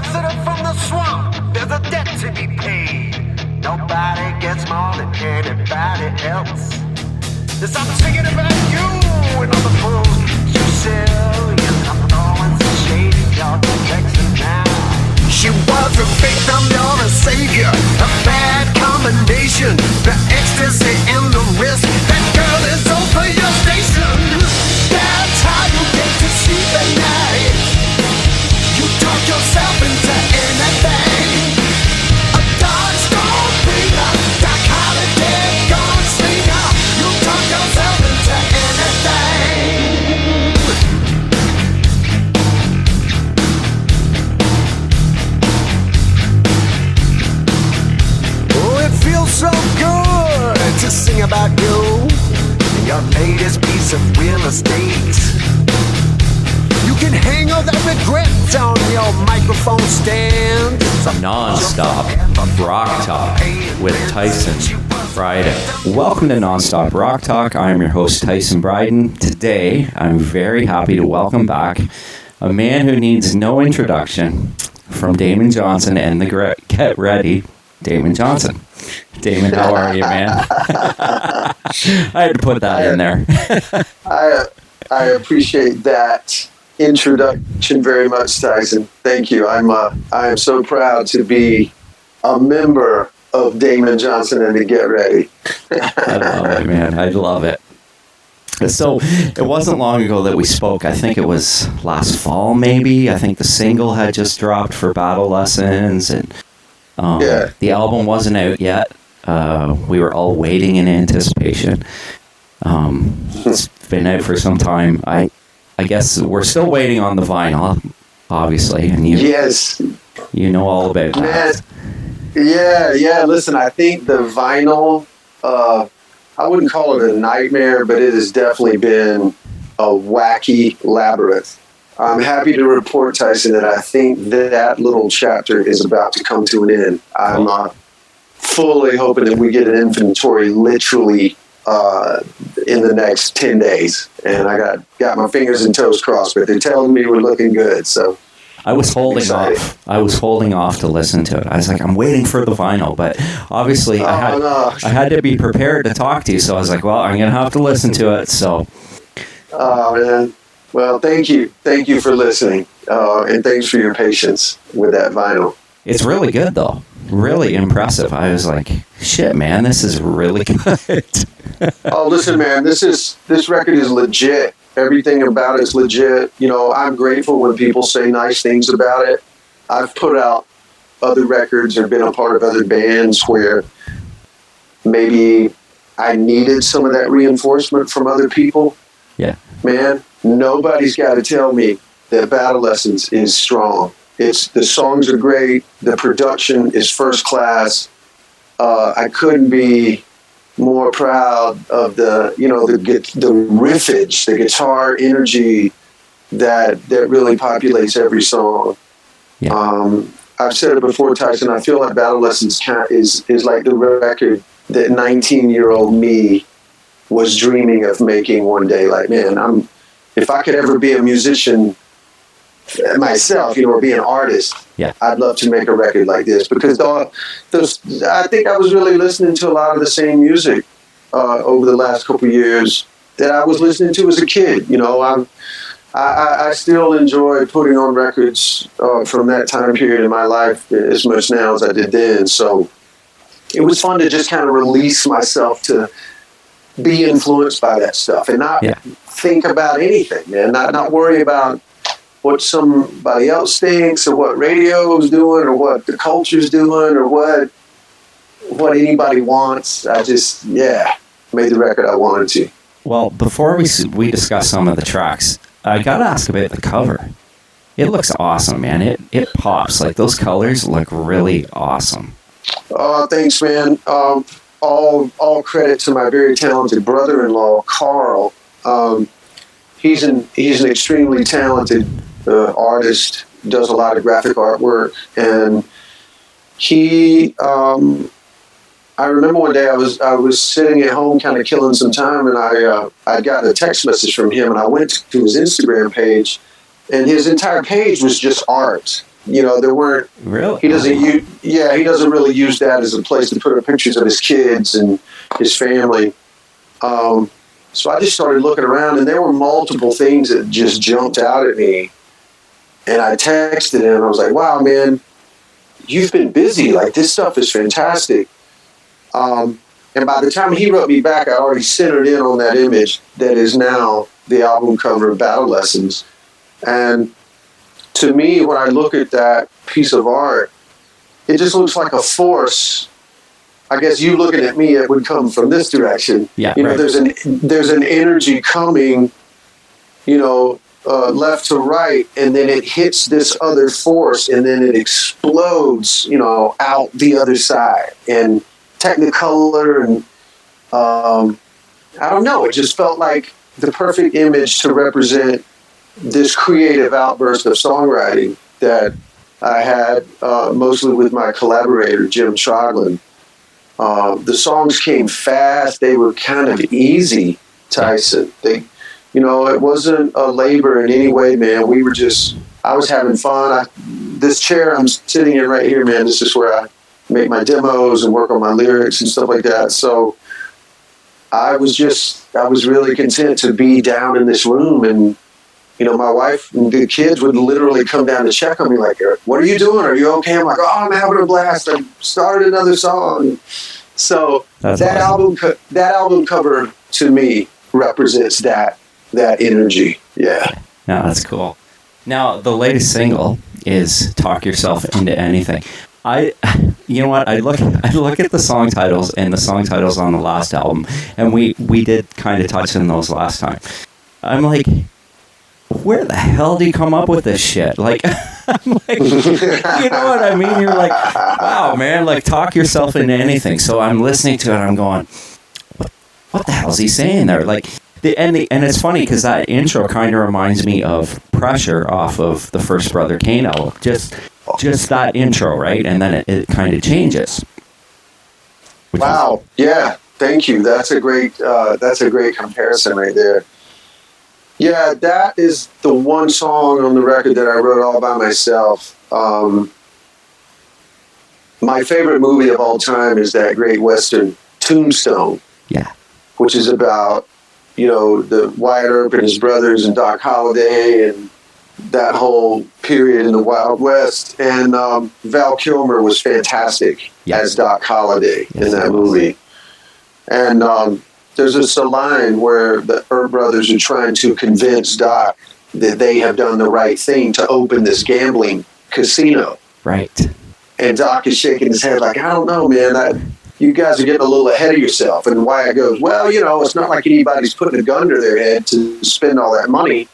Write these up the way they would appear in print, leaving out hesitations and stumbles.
visitor from the swamp, there's a debt to be paid. Nobody gets more than anybody else. Yes, I'm singing about you and all the fools you sell. Yes, I'm throwing some shade in your direction now. She was a victim, you're a savior. A bad combination, the ecstasy and the risk. That girl is over your station. That's how you get to sleep at night. You talk yourself into anything. A dark storm bringer, dark holiday gone slinger. You talk yourself into anything. Oh, it feels so good to sing about you, your latest piece of real estate. You can hang all that regret on your microphone stand. Non-stop Rock Talk with Tyson Bryden. Welcome to Non-Stop Rock Talk. I am your host, Tyson Bryden. Today, I'm very happy to welcome back a man who needs no introduction from Damon Johnson and the Get Ready, Damon Johnson. Damon, how are you, man? I had to put that in there. I appreciate that introduction very much, Tyson. Thank you. I am so proud to be a member of Damon Johnson and the Get Ready. I love it, man. I love it. So it wasn't long ago that we spoke. I think it was last fall, maybe. I think the single had just dropped for Battle Lessons, and the album wasn't out yet. We were all waiting in anticipation. It's been out for some time. I guess we're still waiting on the vinyl, obviously, and you know all about that. Yeah. Listen, I think the vinyl, I wouldn't call it a nightmare, but it has definitely been a wacky labyrinth. I'm happy to report, Tyson, that I think that little chapter is about to come to an end. I'm fully hoping that we get an inventory literally in the next 10 days. And I got my fingers and toes crossed, but they're telling me we're looking good. So I was holding off. I was holding off to listen to it. I was like, I'm waiting for the vinyl, but obviously I had to be prepared to talk to you. So I was like, well, I'm going to have to listen to it. So. Oh, man. Well, thank you. Thank you for listening. And thanks for your patience with that vinyl. It's really good, though. Really impressive. I was like, shit, man, this is really good. Oh, listen, man, this record is legit. Everything about it's legit. You know, I'm grateful when people say nice things about it. I've put out other records or been a part of other bands where maybe I needed some of that reinforcement from other people. Yeah. Man, nobody's got to tell me that Battle Lessons is strong. The songs are great. The production is first class. I couldn't be more proud of the riffage, the guitar energy that really populates every song. Yeah. I've said it before, Tyson. I feel like Battle Lessons is like the record that 19-year-old me was dreaming of making one day. Like, man, if I could ever be a musician myself, or be an artist, I'd love to make a record like this, because I think I was really listening to a lot of the same music over the last couple of years that I was listening to as a kid. I still enjoy putting on records from that time period in my life as much now as I did then. So it was fun to just kind of release myself to be influenced by that stuff and not think about anything, man. Not worry about what somebody else thinks, or what radio's doing, or what the culture's doing, or what anybody wants. I just made the record I wanted to. Well, before we discuss some of the tracks, I gotta ask about the cover. It looks awesome, man. It pops. Like, those colors look really awesome. Oh, thanks, man. All credit to my very talented brother-in-law, Carl. He's an extremely talented artist, does a lot of graphic artwork, and he I remember one day I was sitting at home kind of killing some time, and I got a text message from him, and I went to his Instagram page, and his entire page was just art. There weren't. Really? He doesn't use. Yeah, he doesn't really use that as a place to put up pictures of his kids and his family. So I just started looking around, and there were multiple things that just jumped out at me. And I texted him. I was like, "Wow, man, you've been busy. Like, this stuff is fantastic." And by the time he wrote me back, I already centered in on that image that is now the album cover of Battle Lessons. And to me, when I look at that piece of art, it just looks like a force. I guess you looking at me, it would come from this direction. Yeah, right. There's an energy coming, left to right, and then it hits this other force, and then it explodes, out the other side. And Technicolor, and I don't know, it just felt like the perfect image to represent this creative outburst of songwriting that I had mostly with my collaborator, Jim Troglin. The songs came fast. They were kind of easy, Tyson. It wasn't a labor in any way, man. I was having fun. This chair I'm sitting in right here, man, this is where I make my demos and work on my lyrics and stuff like that. So I was really content to be down in this room, and my wife and the kids would literally come down to check on me like, "What are you doing? Are you okay?" I'm like, "Oh, I'm having a blast. I started another song." So That's that awesome. album cover to me represents that energy. Yeah. No, that's cool. Now, the latest single is "Talk Yourself Into Anything." You know what? I look at the song titles and the song titles on the last album, and we did kind of touch on those last time. I'm like, where the hell do you come up with this shit? Like, I'm like, you know what I mean? You're like, wow, man, like, talk yourself into anything. So I'm listening to it, and I'm going, what the hell is he saying there? Like, and it's funny because that intro kind of reminds me of Pressure off of the first Brother Kane album. Just that intro, right? And then it kind of changes. Wow. Yeah. Thank you. That's a great comparison right there. Yeah, that is the one song on the record that I wrote all by myself. My favorite movie of all time is that great Western Tombstone. Yeah. Which is about, the Wyatt Earp and his brothers and Doc Holliday and that whole period in the Wild West. And Val Kilmer was fantastic as Doc Holliday in that movie. And there's just a line where the Earp brothers are trying to convince Doc that they have done the right thing to open this gambling casino. Right. And Doc is shaking his head like, "I don't know, man. You guys are getting a little ahead of yourself." And Wyatt goes, "Well, it's not like anybody's putting a gun to their head to spend all that money."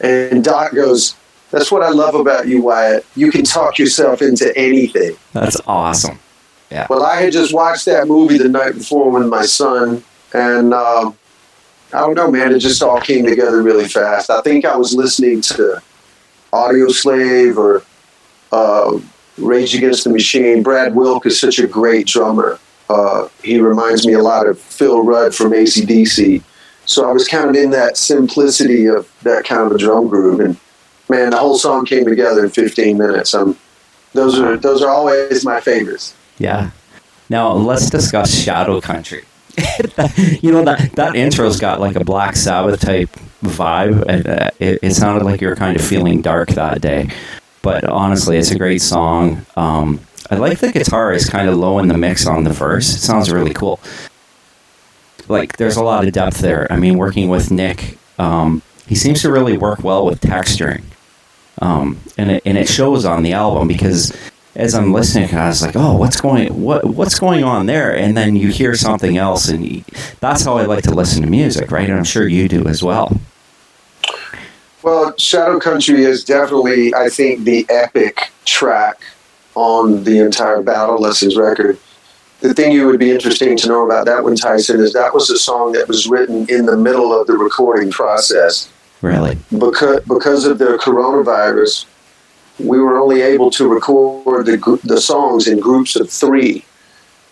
And Doc goes, "That's what I love about you, Wyatt. You can talk yourself into anything." That's awesome. Yeah. Well, I had just watched that movie the night before with my son, and I don't know, man. It just all came together really fast. I think I was listening to Audio Slave or Rage Against the Machine. Brad Wilk is such a great drummer. He reminds me a lot of Phil Rudd from AC/DC. So I was kind of in that simplicity of that kind of a drum groove, and man, the whole song came together in 15 minutes. Those are always my favorites. Yeah. Now let's discuss Shadow Country. That intro's got like a Black Sabbath type vibe, and it sounded like you were kind of feeling dark that day. But honestly, it's a great song. I like the guitar is kind of low in the mix on the verse. It sounds really cool. Like, there's a lot of depth there. I mean, working with Nick, he seems to really work well with texturing. And it shows on the album, because as I'm listening, I was like, oh, what's going on there? And then you hear something else, and that's how I like to listen to music, right? And I'm sure you do as well. Well, Shadow Country is definitely, I think, the epic track on the entire Battle Lessons record. The thing you would be interesting to know about that one, Tyson, is that was a song that was written in the middle of the recording process. Really? Because of the coronavirus, we were only able to record the songs in groups of 3.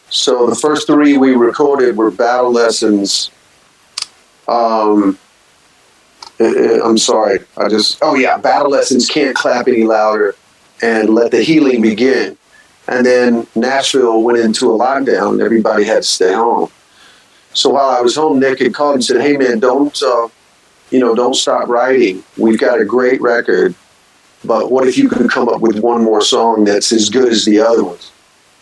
So the first 3 we recorded were Battle Lessons. I'm sorry. Battle Lessons, Can't Clap Any Louder, and let the healing begin. And then Nashville went into a lockdown and everybody had to stay home. So while I was home, Nick had called and said, "Hey man, don't stop writing. We've got a great record, but what if you could come up with one more song that's as good as the other ones?"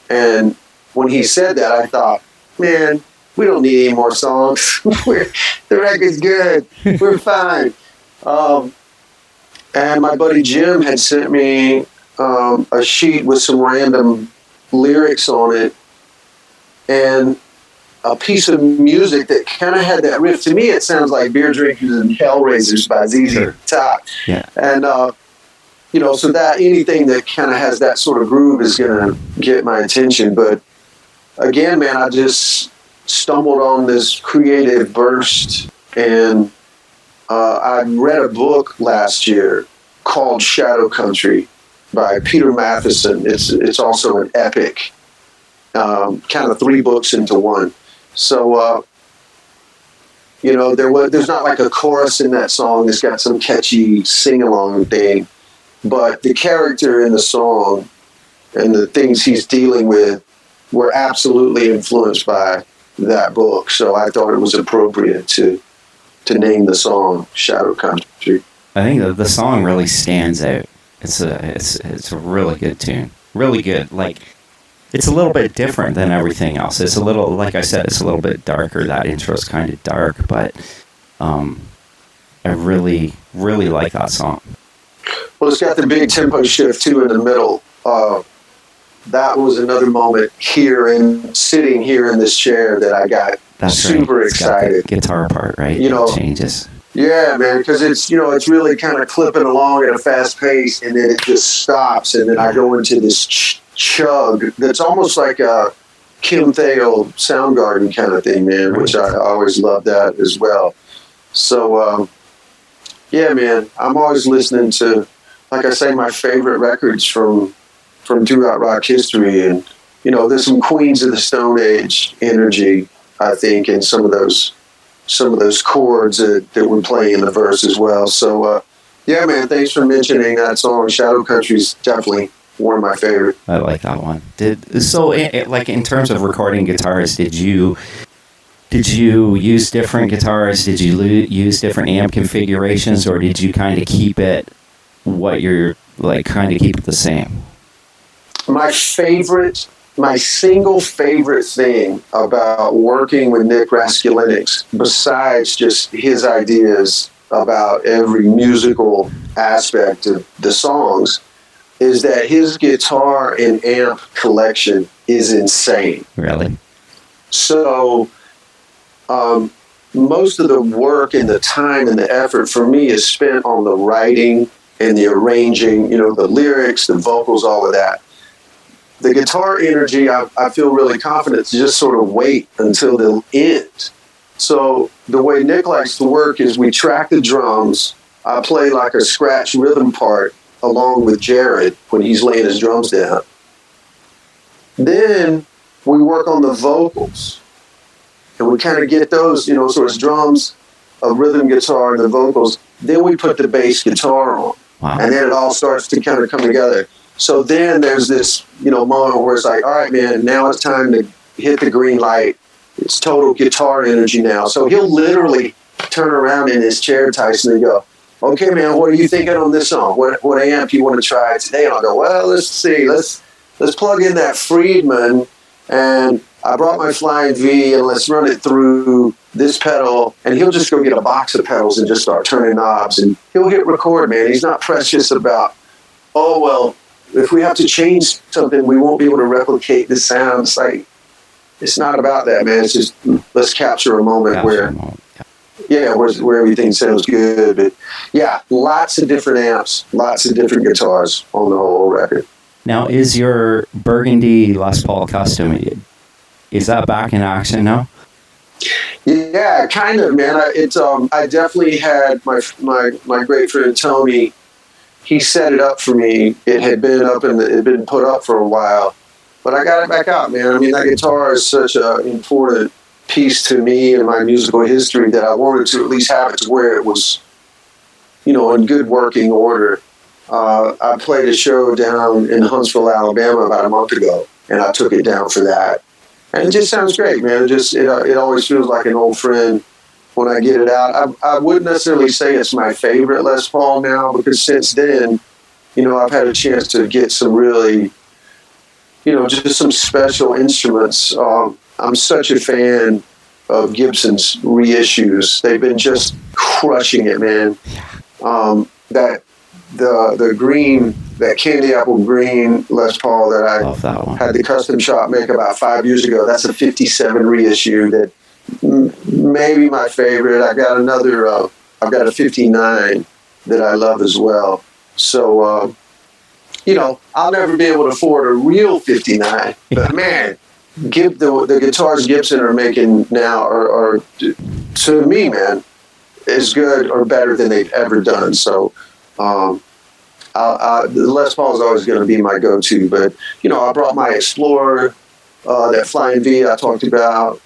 And when he said that, I thought, man, we don't need any more songs. The record's good. We're fine. And my buddy Jim had sent me a sheet with some random lyrics on it and a piece of music that kind of had that riff. To me, it sounds like Beer Drinkers and Hellraisers by ZZ Top. Yeah. And, so that anything that kind of has that sort of groove is going to get my attention. But again, man, I just stumbled on this creative burst, and I read a book last year called Shadow Country by Peter Matheson. It's also an epic, kind of 3 books into one. So, there's not like a chorus in that song that's got some catchy sing-along thing, but the character in the song and the things he's dealing with were absolutely influenced by that book. So I thought it was appropriate to name the song Shadow Country. I think the song really stands out. It's a really good tune. Really good. Like, it's a little bit different than everything else. It's a little, like I said, it's a little bit darker. That intro's kind of dark, but I really, really like that song. Well, it's got the big tempo shift too in the middle. That was another moment sitting here in this chair that I got super excited. Guitar part, right? It changes. Yeah, man, because it's really kind of clipping along at a fast pace, and then it just stops, and then I go into this chug that's almost like a Kim Thayil Soundgarden kind of thing, man, which I always love that as well. So, yeah, man, I'm always listening to, like I say, my favorite records from throughout rock history, and there's some Queens of the Stone Age energy, I think, in some of those chords that we're playing in the verse as well. So, yeah, man, thanks for mentioning that song. Shadow Country's definitely one of my favorite. I like that one. In terms of recording guitars, did you use different guitars? Did you use different amp configurations, or did you kind of keep it keep it the same? My single favorite thing about working with Nick Raskulinecz, besides just his ideas about every musical aspect of the songs, is that his guitar and amp collection is insane. Really? So most of the work and the time and the effort for me is spent on the writing and the arranging, the lyrics, the vocals, all of that. The guitar energy, I feel really confident to just sort of wait until the end. So the way Nick likes to work is we track the drums. I play like a scratch rhythm part along with Jared when he's laying his drums down. Then we work on the vocals. And we kind of get those, so it's drums, a rhythm guitar, and the vocals. Then we put the bass guitar on. Wow. And then it all starts to kind of come together. So then there's this, moment where it's like, all right, man, now it's time to hit the green light. It's total guitar energy now. So he'll literally turn around in his chair, Tyson, and go, "Okay, man, what are you thinking on this song? What amp do you want to try today?" And I'll go, "Well, let's see. Let's plug in that Friedman, and I brought my Flying V, and let's run it through this pedal." And he'll just go get a box of pedals and just start turning knobs, and he'll hit record, man. He's not precious about, "Oh, well, if we have to change something, we won't be able to replicate the sound." It's like, it's not about that, man. It's just, let's capture a moment where everything sounds good. But yeah, lots of different amps, lots of different guitars on the whole record. Now, is your Burgundy Les Paul Custom, is that back in action now? Yeah, kind of, man. I definitely had my great friend Tony. He set it up for me. It had been it had been put up for a while, but I got it back out, man. I mean, that guitar is such an important piece to me and my musical history that I wanted to at least have it to where it was, in good working order. I played a show down in Huntsville, Alabama about a month ago, and I took it down for that. And it just sounds great, man. It always feels like an old friend when I get it out. I wouldn't necessarily say it's my favorite Les Paul now, because since then, I've had a chance to get some really, just some special instruments. I'm such a fan of Gibson's reissues. They've been just crushing it, man. The green, that candy apple green Les Paul that I Love that one. had the custom shop make about 5 years ago. That's a 57 reissue that maybe my favorite. I've got a 59 that I love as well. So, I'll never be able to afford a real 59, but man, the guitars Gibson are making now are to me, man, as good or better than they've ever done. So, the Les Paul is always going to be my go-to, but, I brought my Explorer, that Flying V I talked about.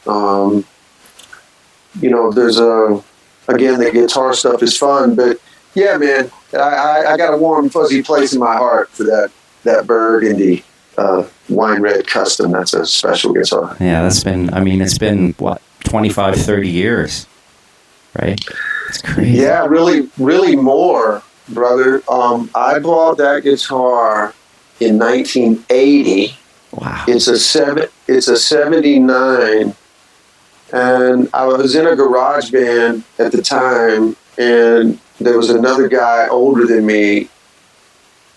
There's again, the guitar stuff is fun, but yeah, man, I got a warm, fuzzy place in my heart for that Burgundy wine red custom. That's a special guitar. Yeah, it's been, what, 25, 30 years, right? It's crazy. Yeah, really, really more, brother. I bought that guitar in 1980. Wow. It's a 79, and I was in a garage band at the time, and there was another guy older than me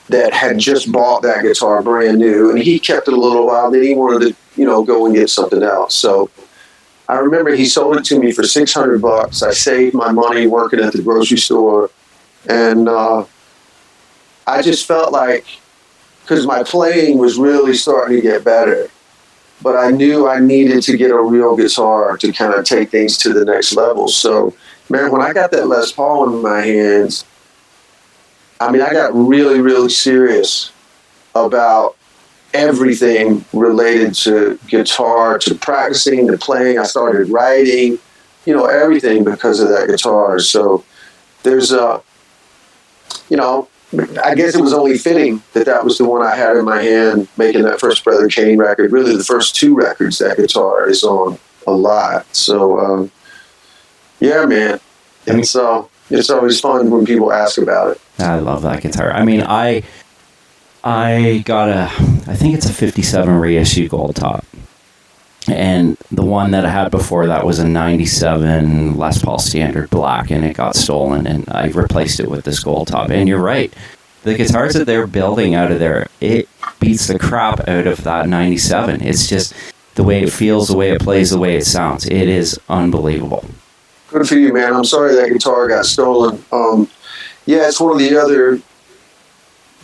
that had just bought that guitar brand new, and he kept it a little while. Then he wanted to, go and get something else. So I remember he sold it to me for $600. I saved my money working at the grocery store, and I just felt like, because my playing was really starting to get better, but I knew I needed to get a real guitar to kind of take things to the next level. So, man, when I got that Les Paul in my hands, I got really, really serious about everything related to guitar, to practicing, to playing. I started writing, everything because of that guitar. So there's I guess it was only fitting that was the one I had in my hand making that first Brother Kane record. Really, the first 2 records that guitar is on a lot. So, yeah, man, it's always fun when people ask about it. I love that guitar. I got I think it's a 57 reissue gold top. And the one that I had before that was a 97 Les Paul Standard Black, and it got stolen, and I replaced it with this gold top. And you're right. The guitars that they're building out of there, it beats the crap out of that 97. It's just the way it feels, the way it plays, the way it sounds. It is unbelievable. Good for you, man. I'm sorry that guitar got stolen. Yeah, it's one of the other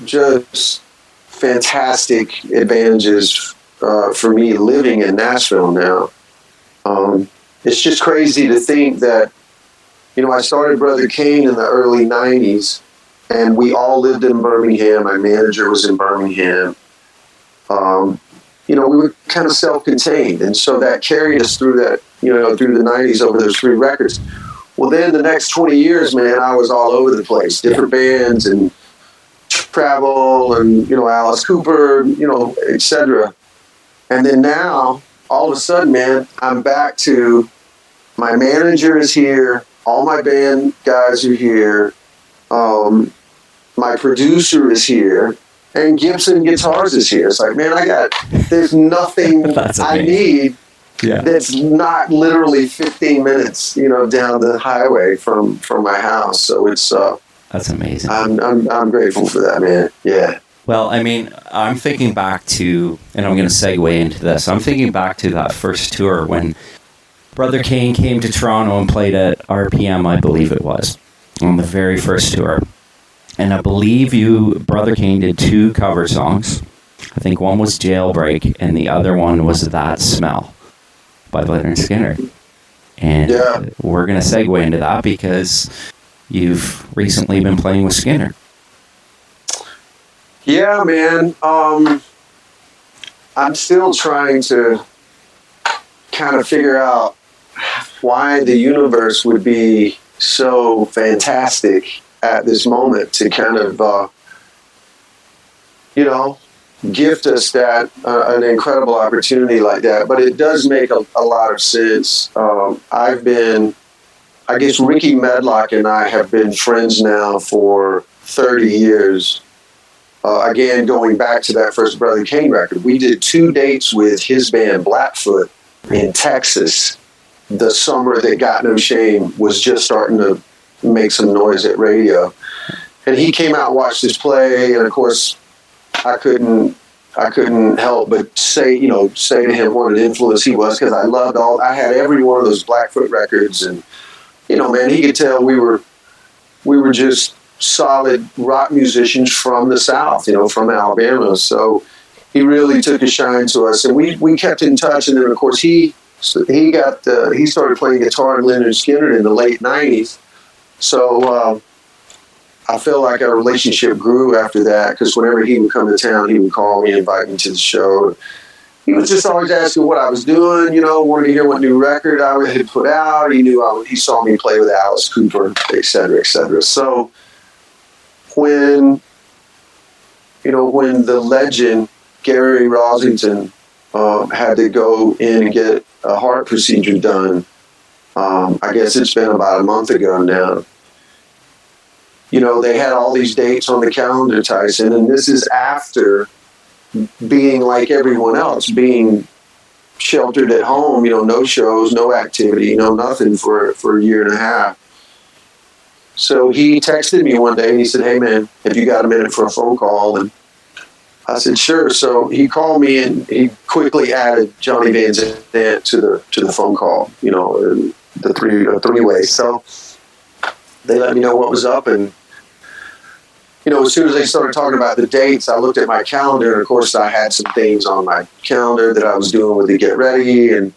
just fantastic advantages for me living in Nashville now. It's just crazy to think that, I started Brother Kane in the early 90s, and we all lived in Birmingham. My manager was in Birmingham. We were kind of self-contained, and so that carried us through that, through the 90s over those 3 records. Well, then the next 20 years, man, I was all over the place, different bands and travel and, Alice Cooper, etc. And then now, all of a sudden, man, I'm back to my manager is here, all my band guys are here, my producer is here, and Gibson Guitars is here. It's like, man, there's nothing I need that's not literally 15 minutes, down the highway from my house. So it's that's amazing. I'm grateful for that, man. Yeah. Well, I'm thinking back to, and I'm going to segue into this, I'm thinking back to that first tour when Brother Kane came to Toronto and played at RPM, I believe it was, on the very first tour. And I believe Brother Kane did 2 cover songs. I think one was Jailbreak, and the other one was That Smell by Lynyrd Skynyrd. And we're going to segue into that because you've recently been playing with Skynyrd. Yeah, man. I'm still trying to kind of figure out why the universe would be so fantastic at this moment to kind of gift us that an incredible opportunity like that. But it does make a lot of sense. I guess Ricky Medlock and I have been friends now for 30 years. Again, going back to that first Brother Kane record, we did 2 dates with his band Blackfoot in Texas the summer that Got No Shame was just starting to make some noise at radio. And he came out and watched us play, and of course, I couldn't help but say to him what an influence he was, because I had every one of those Blackfoot records, and man, he could tell we were just solid rock musicians from the South, from Alabama. So he really took a shine to us, and we kept in touch. And then of course he started playing guitar in Lynyrd Skynyrd in the late '90s. So I feel like our relationship grew after that, because whenever he would come to town, he would call me, invite me to the show. He was just always asking what I was doing, wanted to hear what new record I had put out. He saw me play with Alice Cooper, et cetera, et cetera. So when the legend Gary Rosington had to go in and get a heart procedure done, I guess it's been about a month ago now. They had all these dates on the calendar, Tyson, and this is after being like everyone else, being sheltered at home, no shows, no activity, nothing for a year and a half. So he texted me one day and he said, "Hey man, have you got a minute for a phone call?" And I said, "Sure." So he called me and he quickly added Johnny Van Zant to the phone call, the three-way. So they let me know what was up, and as soon as they started talking about the dates, I looked at my calendar, and of course I had some things on my calendar that I was doing with the Get Ready,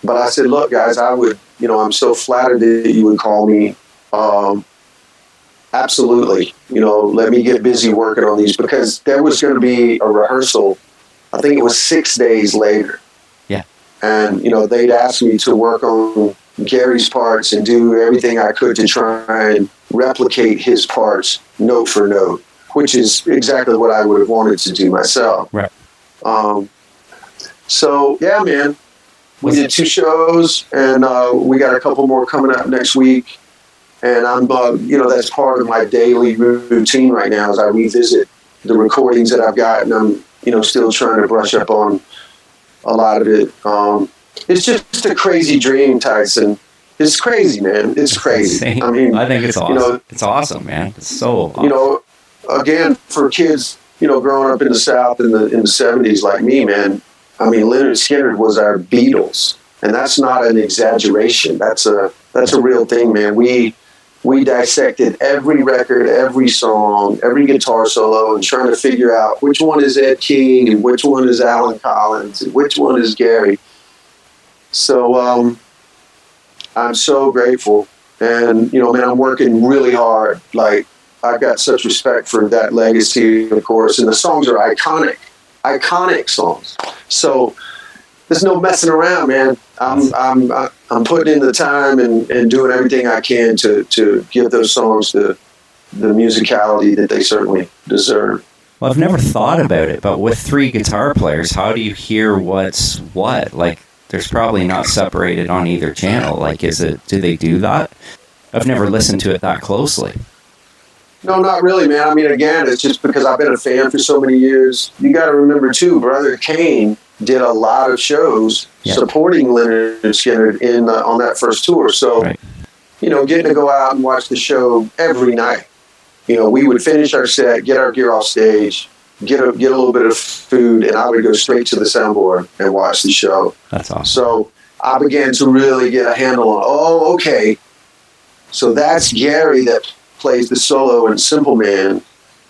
but I said, "Look guys, I'm so flattered that you would call me. Absolutely, let me get busy working on these," because there was going to be a rehearsal. I think it was 6 days later. Yeah. And, they'd asked me to work on Gary's parts and do everything I could to try and replicate his parts note for note, which is exactly what I would have wanted to do myself. Right. So yeah, man, we did 2 shows, and we got a couple more coming up next week. And I'm, that's part of my daily routine right now, as I revisit the recordings that I've got, and I'm, still trying to brush up on a lot of it. It's just a crazy dream, Tyson. It's crazy, man. It's crazy. I mean, I think it's awesome. It's awesome, man. It's so awesome. Again, for kids, growing up in the South in the 70s like me, man, I mean, Lynyrd Skynyrd was our Beatles, and that's not an exaggeration. That's a real thing, man. We dissected every record, every song, every guitar solo, and trying to figure out which one is Ed King and which one is Alan Collins and which one is Gary. So I'm so grateful. And, man, I'm working really hard. Like, I've got such respect for that legacy, of course. And the songs are iconic songs. So there's no messing around, man. I'm putting in the time and doing everything I can to give those songs the musicality that they certainly deserve. Well, I've never thought about it, but with 3 guitar players, how do you hear what's what? Like, there's probably not separated on either channel. Like, do they do that? I've never listened to it that closely. No, not really, man. I mean, again, it's just because I've been a fan for so many years. You got to remember, too, Brother Kane did a lot of shows supporting Lynyrd Skynyrd on that first tour. So, right. Getting to go out and watch the show every night. We would finish our set, get our gear off stage, get a little bit of food, and I would go straight to the soundboard and watch the show. That's awesome. So I began to really get a handle on, okay, so that's Gary that plays the solo in Simple Man,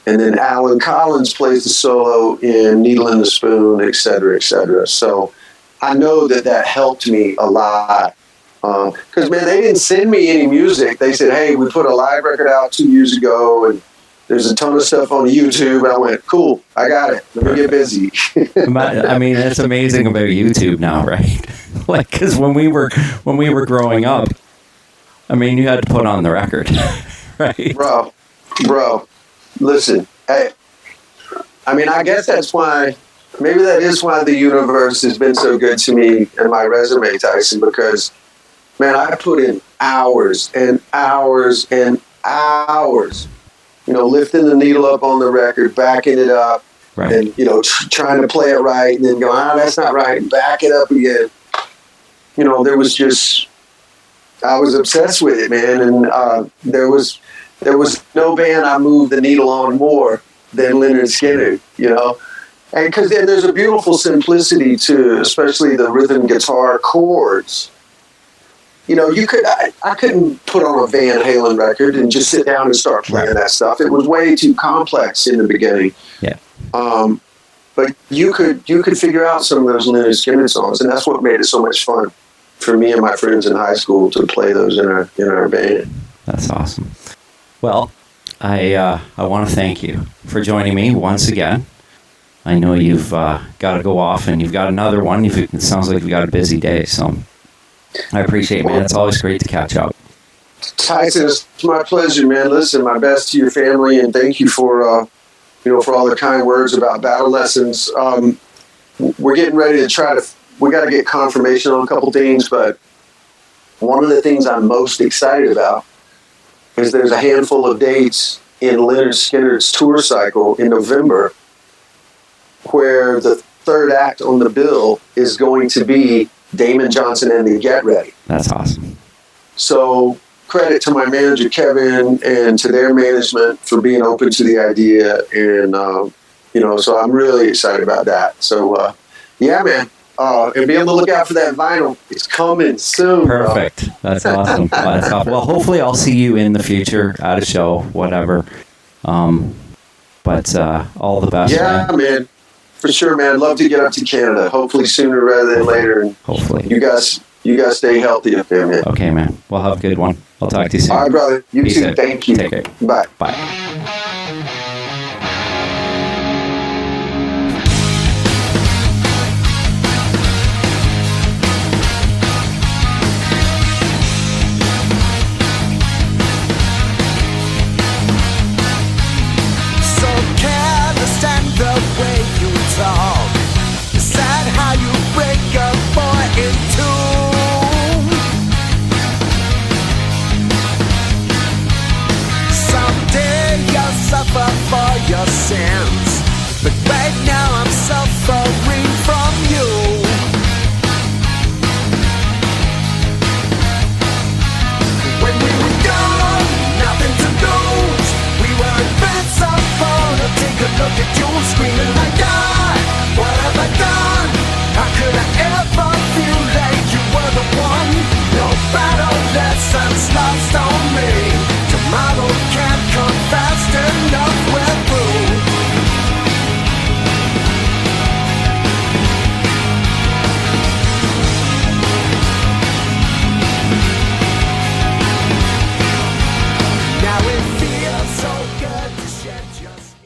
and then Alan Collins plays the solo in Needle in the Spoon, et cetera, et cetera. So I know that helped me a lot. Because, man, they didn't send me any music. They said, "Hey, we put a live record out 2 years ago, and there's a ton of stuff on YouTube." And I went, "Cool, I got it. Let me get busy." I mean, it's amazing about YouTube now, right? Like, because when we were growing up, I mean, you had to put on the record, right? Bro, listen, hey, I mean, I guess that's why, maybe that is why the universe has been so good to me and my resume, Tyson, because, man, I put in hours and hours and hours, you know, lifting the needle up on the record, backing it up, Right. and, you know, trying to play it right, and then going, that's not right, and back it up again. You know, there was just, I was obsessed with it, man, and there was no band I moved the needle on more than Lynyrd Skynyrd, you know. And because there's a beautiful simplicity to, especially the rhythm guitar chords. You know, I couldn't put on a Van Halen record and just sit down and start playing that stuff. It was way too complex in the beginning. Yeah. But you could figure out some of those Lynyrd Skynyrd songs, and that's what made it so much fun for me and my friends in high school to play those in our band. That's awesome. Well, I want to thank you for joining me once again. I know you've got to go off, and you've got another one. It sounds like you've got a busy day, so I appreciate it, man. It's always great to catch up. Tyson, it's my pleasure, man. Listen, my best to your family, and thank you for for all the kind words about Battle Lessons. We're getting ready to we got to get confirmation on a couple things, but one of the things I'm most excited about is there's a handful of dates in Lynyrd Skynyrd's tour cycle in November where the third act on the bill is going to be Damon Johnson and the Get Ready. That's awesome. So credit to my manager, Kevin, and to their management for being open to the idea. And, so I'm really excited about that. So, yeah, man. And be on the lookout for that vinyl. It's coming soon. Perfect. Bro. That's awesome. That's awesome. Well, hopefully I'll see you in the future at a show, whatever. But all the best. Yeah, man. For sure, man. Love to get up to Canada. Hopefully sooner rather than later. And hopefully. You guys stay healthy up there, man. Okay, man. Well, have a good one. I'll talk to you soon. All right, brother. You Peace too. out. Thank you. Take care. Bye. Bye. For your sins, but right now